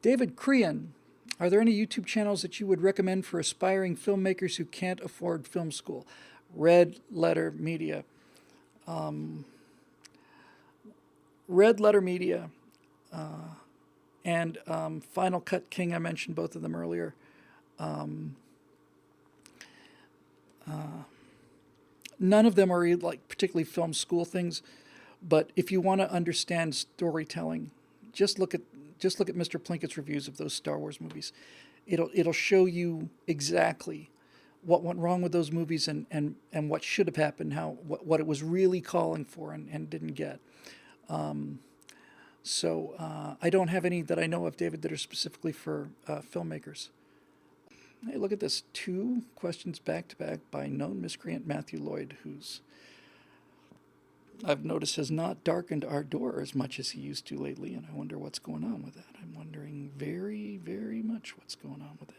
David Crean, are there any YouTube channels that you would recommend for aspiring filmmakers who can't afford film school? Red Letter Media. Red Letter Media and Final Cut King, I mentioned both of them earlier. None of them are like particularly film school things, but if you want to understand storytelling, just look at Mr. Plinkett's reviews of those Star Wars movies. It'll show you exactly what went wrong with those movies and what should have happened, what it was really calling for and didn't get. So I don't have any that I know of, David, that are specifically for filmmakers. Hey, look at this. 2 questions back to back by known miscreant Matthew Lloyd, who's I've noticed has not darkened our door as much as he used to lately, and I wonder what's going on with that. I'm wondering very, very much what's going on with that.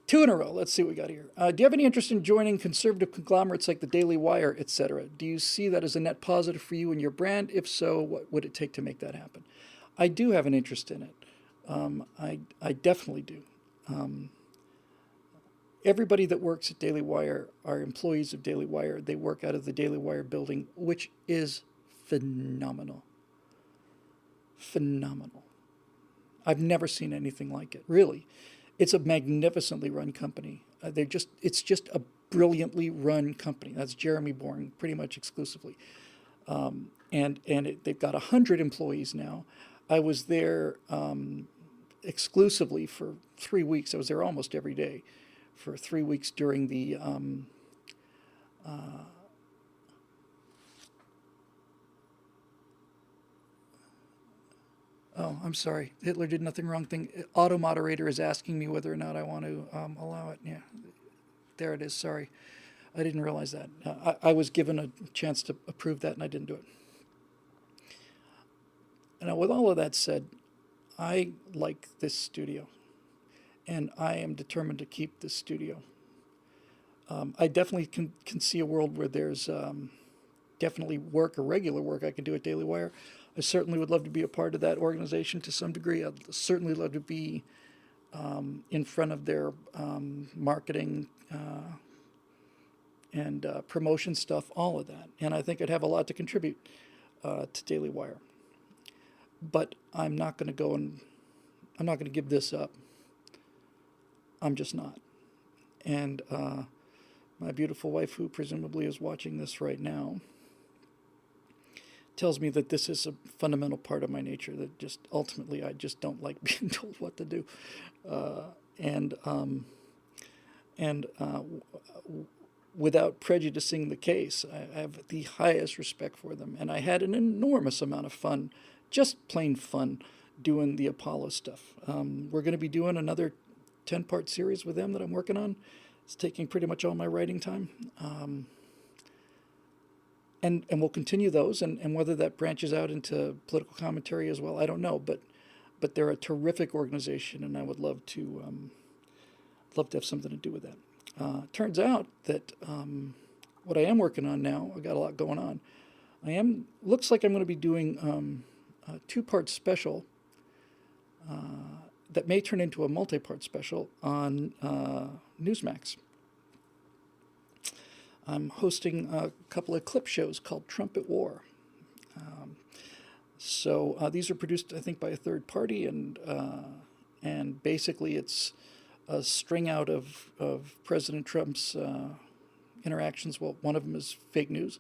2 in a row. Let's see what we got here. Do you have any interest in joining conservative conglomerates like the Daily Wire, etc.? Do you see that as a net positive for you and your brand? If so, what would it take to make that happen? I do have an interest in it. I definitely do. Everybody that works at Daily Wire are employees of Daily Wire. They work out of the Daily Wire building, which is phenomenal. Phenomenal. I've never seen anything like it, really. It's a magnificently run company. It's just a brilliantly run company. That's Jeremy Boring, pretty much exclusively. They've got 100 employees now. I was there exclusively for 3 weeks. I was there almost every day for 3 weeks during the oh, I'm sorry. Hitler did nothing wrong thing. Auto moderator is asking me whether or not I want to allow it. Yeah, there it is. Sorry. I didn't realize that. I was given a chance to approve that and I didn't do it. Now, with all of that said, I like this studio, and I am determined to keep this studio. I definitely can see a world where there's definitely work or regular work I can do at Daily Wire. I certainly would love to be a part of that organization to some degree. I'd certainly love to be in front of their marketing and promotion stuff, all of that. And I think I'd have a lot to contribute to Daily Wire. But I'm not going to give this up. I'm just not. And my beautiful wife, who presumably is watching this right now, tells me that this is a fundamental part of my nature, that just ultimately I just don't like being told what to do. Without prejudicing the case, I have the highest respect for them. And I had an enormous amount of fun, just plain fun, doing the Apollo stuff. We're going to be doing another 10-part series with them that I'm working on. It's taking pretty much all my writing time. And we'll continue those, and whether that branches out into political commentary as well, I don't know. But they're a terrific organization, and I would love to have something to do with that. Turns out that what I am working on now, I got a lot going on. Looks like I'm going to be doing a 2-part special that may turn into a multi-part special on Newsmax. I'm hosting a couple of clip shows called Trumpet War. So these are produced, I think, by a third party, and basically it's a string out of President Trump's interactions. Well, one of them is fake news.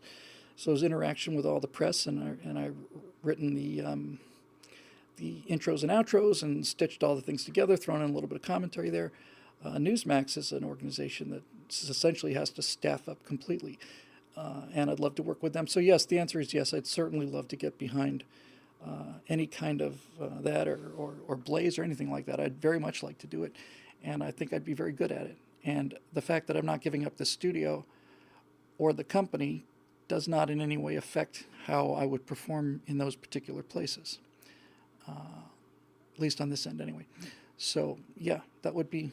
So his interaction with all the press, and I've written the intros and outros and stitched all the things together, thrown in a little bit of commentary there. Newsmax is an organization that essentially has to staff up completely, and I'd love to work with them. So yes, the answer is yes. I'd certainly love to get behind any kind of that or Blaze or anything like that. I'd very much like to do it, and I think I'd be very good at it. And the fact that I'm not giving up the studio or the company does not in any way affect how I would perform in those particular places, at least on this end anyway. So yeah, that would be